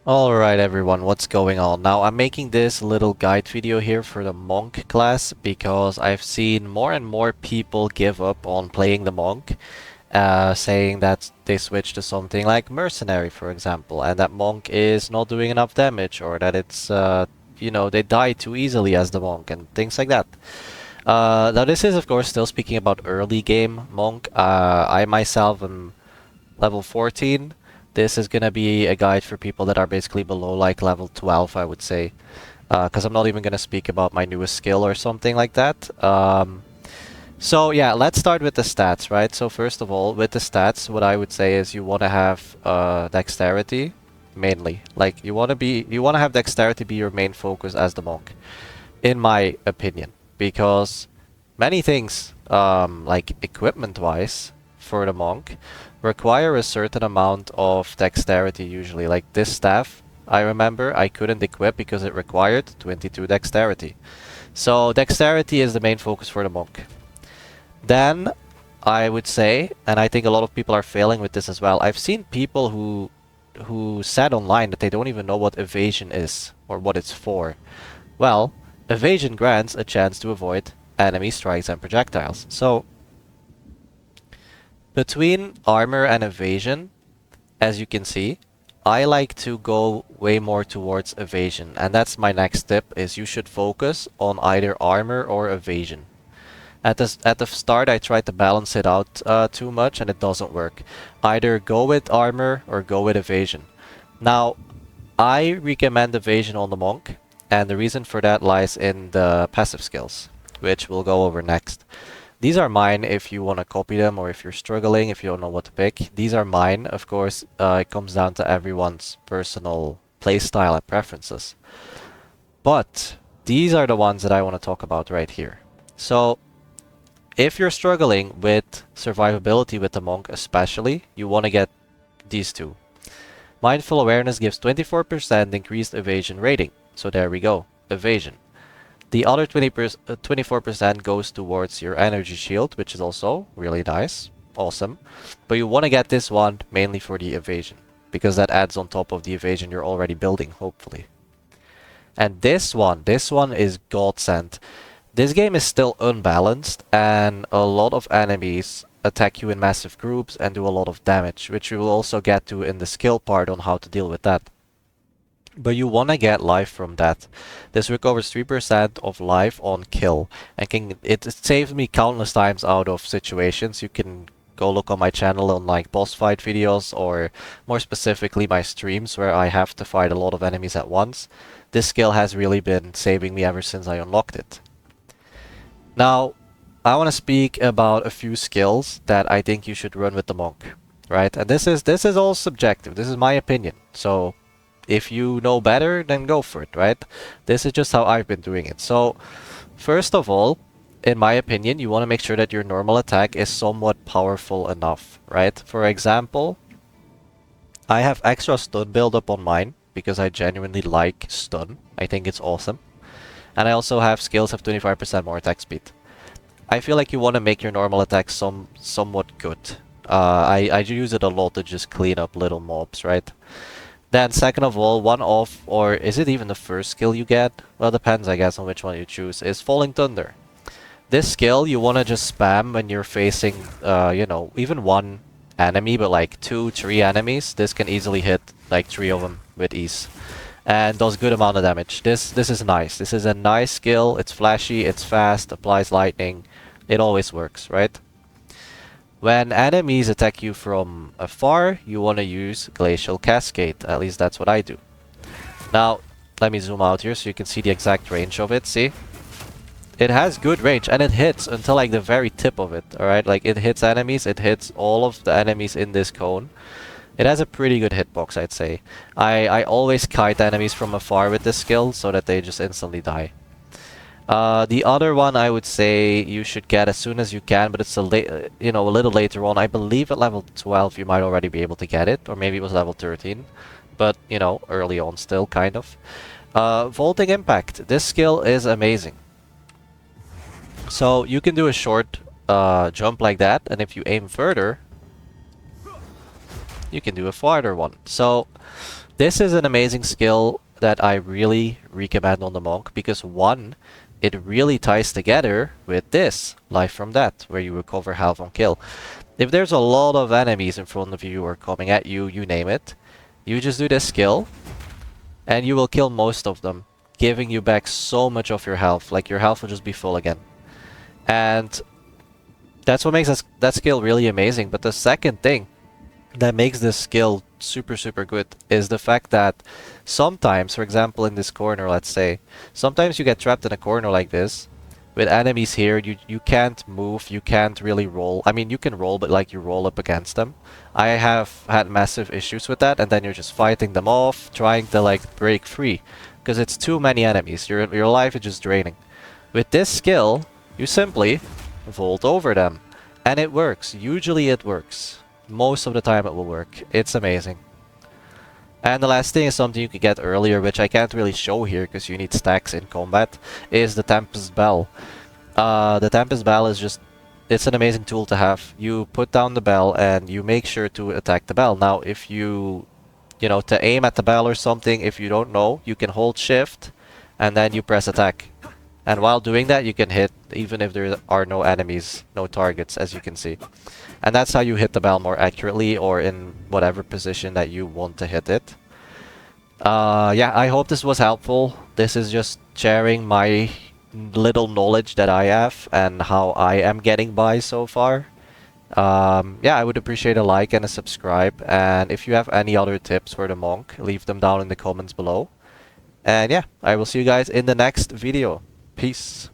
Alright everyone, what's going on? Now I'm making this little guide video here for the monk class because I've seen more and more people give up on playing the monk, saying that they switch to something like mercenary, for example, and that monk is not doing enough damage, or that it's they die too easily as the monk and things like that. Now this is of course still speaking about early game monk. I myself am level 14. This is gonna be a guide for people that are basically below like level 12, I would say. Because I'm not even gonna speak about my newest skill or something like that. So yeah, let's start with the stats, right? So first of all, with the stats, what I would say is you want to have dexterity, mainly. Like you want to have dexterity be your main focus as the monk, in my opinion, because many things, like equipment-wise, for the monk, require a certain amount of dexterity usually. Like this staff, I remember I couldn't equip because it required 22 dexterity. So dexterity is the main focus for the monk. Then I would say, and I think a lot of people are failing with this as well, I've seen people who said online that they don't even know what evasion is or what it's for. Well, evasion grants a chance to avoid enemy strikes and projectiles. So between armor and evasion, as you can see, I like to go way more towards evasion, and that's my next tip, is you should focus on either armor or evasion. At the start I tried to balance it out too much and it doesn't work. Either go with armor or go with evasion. Now, I recommend evasion on the monk, and the reason for that lies in the passive skills, which we'll go over next. These are mine if you want to copy them, or if you're struggling, if you don't know what to pick. These are mine, of course. It comes down to everyone's personal playstyle and preferences. But these are the ones that I want to talk about right here. So if you're struggling with survivability with the monk especially, you want to get these two. Mindful Awareness gives 24% increased evasion rating. So there we go, evasion. The other 24% goes towards your energy shield, which is also really nice, awesome. But you want to get this one mainly for the evasion, because that adds on top of the evasion you're already building, hopefully. And this one is godsend. This game is still unbalanced, and a lot of enemies attack you in massive groups and do a lot of damage, which we will also get to in the skill part on how to deal with that. But you want to get life from that. This recovers 3% of life on kill, and it saves me countless times out of situations. You can go look on my channel on like boss fight videos, or more specifically my streams where I have to fight a lot of enemies at once. This skill has really been saving me ever since I unlocked it. Now, I want to speak about a few skills that I think you should run with the monk, right? And this is all subjective. This is my opinion. So if you know better, then go for it, right? This is just how I've been doing it. So, first of all, in my opinion, you want to make sure that your normal attack is somewhat powerful enough, right? For example, I have extra stun build up on mine because I genuinely like stun. I think it's awesome. And I also have skills have 25% more attack speed. I feel like you want to make your normal attack somewhat good. I use it a lot to just clean up little mobs, right? Then second of all, one of, or is it even the first skill you get? Well, depends I guess on which one you choose, is Falling Thunder. This skill you want to just spam when you're facing, even one enemy, but like 2-3 enemies. This can easily hit like 3 of them with ease. And does good amount of damage. This is nice. This is a nice skill. It's flashy, it's fast, applies lightning. It always works, right? When enemies attack you from afar, you want to use Glacial Cascade. At least that's what I do. Now, let me zoom out here so you can see the exact range of it. See? It has good range, and it hits until like the very tip of it, alright? Like, it hits enemies, it hits all of the enemies in this cone. It has a pretty good hitbox, I'd say. I always kite enemies from afar with this skill so that they just instantly die. The other one I would say you should get as soon as you can, but it's a little later on. I believe at level 12 you might already be able to get it, or maybe it was level 13, but early on still, kind of. Vaulting Impact. This skill is amazing. So you can do a short jump like that, and if you aim further, you can do a farther one. So This is an amazing skill that I really recommend on the monk because one, it really ties together with this, life from death, where you recover health on kill. If there's a lot of enemies in front of you or coming at you, you name it, you just do this skill and you will kill most of them, giving you back so much of your health, like your health will just be full again. And that's what makes that skill really amazing. But the second thing that makes this skill super good is the fact that sometimes, for example in this corner, let's say, sometimes you get trapped in a corner like this with enemies here. You can't move, you can't really roll. I mean, you can roll, but like you roll up against them. I have had massive issues with that, and then you're just fighting them off, trying to like break free because it's too many enemies. Your life is just draining. With this skill, you simply vault over them and it works. Usually it works. Most of the time it will work. It's amazing. And the last thing is something you could get earlier, which I can't really show here because you need stacks in combat, is the Tempest Bell. The Tempest Bell is just, it's an amazing tool to have. You put down the bell and you make sure to attack the bell. Now, if you know, to aim at the bell or something, if you don't know, you can hold shift and then you press attack. And while doing that, you can hit even if there are no enemies, no targets, as you can see. And that's how you hit the bell more accurately or in whatever position that you want to hit it. Yeah, I hope this was helpful. This is just sharing my little knowledge that I have and how I am getting by so far. Yeah, I would appreciate a like and a subscribe. And if you have any other tips for the monk, leave them down in the comments below. And yeah, I will see you guys in the next video. Peace.